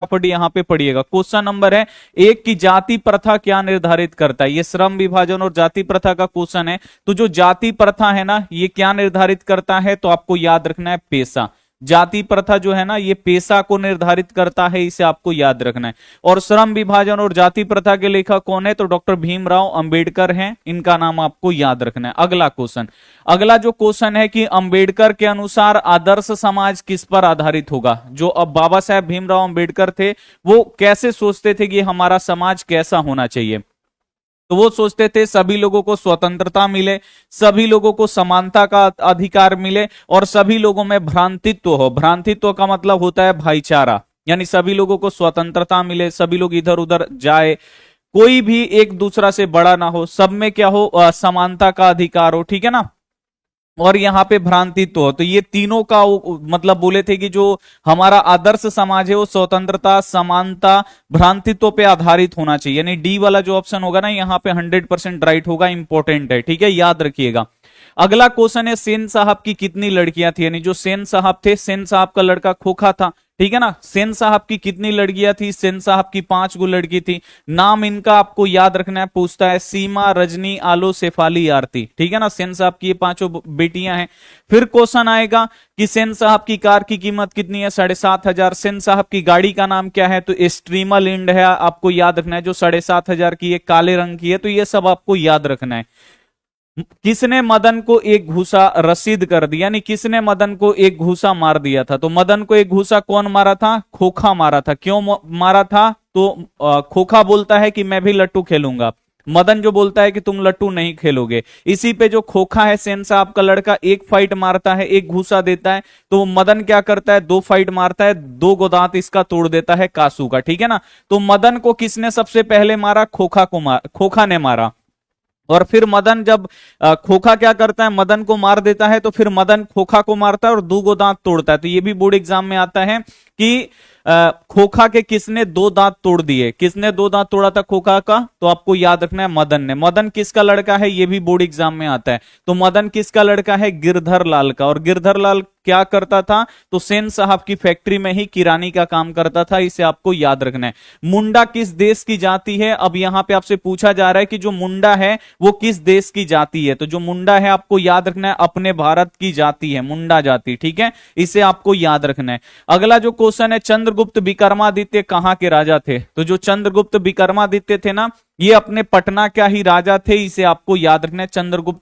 Property यहाँ पे पढ़िएगा। क्वेश्चन नंबर है एक की जाति प्रथा क्या निर्धारित करता है। ये श्रम विभाजन और जाति प्रथा का क्वेश्चन है। तो जो जाति प्रथा है ना, ये क्या निर्धारित करता है, तो आपको याद रखना है पेशा। जाति प्रथा जो है ना, ये पेशा को निर्धारित करता है, इसे आपको याद रखना है। और श्रम विभाजन और जाति प्रथा के लेखक कौन है, तो डॉक्टर भीमराव अंबेडकर हैं, इनका नाम आपको याद रखना है। अगला क्वेश्चन, अगला जो क्वेश्चन है कि अंबेडकर के अनुसार आदर्श समाज किस पर आधारित होगा। जो अब बाबा साहेब भीमराव अंबेडकर थे, वो कैसे सोचते थे कि हमारा समाज कैसा होना चाहिए। तो वो सोचते थे सभी लोगों को स्वतंत्रता मिले, सभी लोगों को समानता का अधिकार मिले और सभी लोगों में भ्रांतित्व हो। भ्रांतित्व का मतलब होता है भाईचारा, यानी सभी लोगों को स्वतंत्रता मिले, सभी लोग इधर उधर जाए, कोई भी एक दूसरा से बड़ा ना हो, सब में क्या हो, समानता का अधिकार हो, ठीक है ना। और यहाँ पे भ्रांतित्व हो। तो ये तीनों का मतलब बोले थे कि जो हमारा आदर्श समाज है वो स्वतंत्रता, समानता, भ्रांतित्व पे आधारित होना चाहिए। यानी डी वाला जो ऑप्शन होगा ना, यहाँ पे 100% राइट होगा, इंपॉर्टेंट है, ठीक है, याद रखिएगा। अगला क्वेश्चन है सेन साहब की कितनी लड़कियां थी। यानी जो सेन साहब थे, सेन साहब का लड़का खोखा था, ठीक है ना। सेन साहब की कितनी लड़कियां थी, सेन साहब की 5 गो लड़की थी। नाम इनका आपको याद रखना है, पूछता है सीमा, रजनी, आलो, शेफाली, आरती, ठीक है ना। सेन साहब की ये 5 बेटियां हैं। फिर क्वेश्चन आएगा कि सेन साहब की कार की कीमत कितनी है, 7,500। सेन साहब की गाड़ी का नाम क्या है, तो स्ट्रीमर लिंड है, आपको याद रखना है, जो 7,500 की है, काले रंग की है। तो ये सब आपको याद रखना है। किसने मदन को एक घूसा रसीद कर दिया, यानी किसने मदन को एक घूसा मार दिया था। तो मदन को एक घूसा कौन मारा था, खोखा मारा था। क्यों मारा था, तो खोखा बोलता है कि मैं भी लट्टू खेलूंगा, मदन जो बोलता है कि तुम लट्टू नहीं खेलोगे। इसी पे जो खोखा है, सेन साहब का लड़का, एक फाइट मारता है, एक घूसा देता है। तो मदन क्या करता है, 2 फाइट मारता है, 2 गो दांत इसका तोड़ देता है कासू का, ठीक है ना। तो मदन को किसने सबसे पहले मारा, खोखा ने मारा। और फिर मदन जब खोखा क्या करता है, मदन को मार देता है, तो फिर मदन खोखा को मारता है और 2 गो दांत तोड़ता है। तो ये भी बोर्ड एग्जाम में आता है कि खोखा के किसने 2 दांत तोड़ दिए, किसने 2 दांत तोड़ा था खोखा का, तो आपको याद रखना है मदन ने। मदन किसका लड़का है, ये भी बोर्ड एग्जाम में आता है। तो मदन किसका लड़का है, गिरधर लाल का। और गिरधर लाल क्या करता था, तो सेन साहब की फैक्ट्री में ही किरानी का काम करता था, इसे आपको याद रखना है। मुंडा किस देश की जाति है। अब यहां पे आपसे पूछा जा रहा है कि जो मुंडा है वो किस देश की जाति है। तो जो मुंडा है आपको याद रखना है अपने भारत की जाति है, मुंडा जाति, ठीक है, इसे आपको याद रखना है। अगला जो क्वेश्चन है, चंद्रगुप्त विक्रमादित्य कहां के राजा थे। तो जो चंद्रगुप्त विक्रमादित्य थे ना, ये अपने पटना का ही राजा थे, इसे आपको याद रखना है। चंद्रगुप्त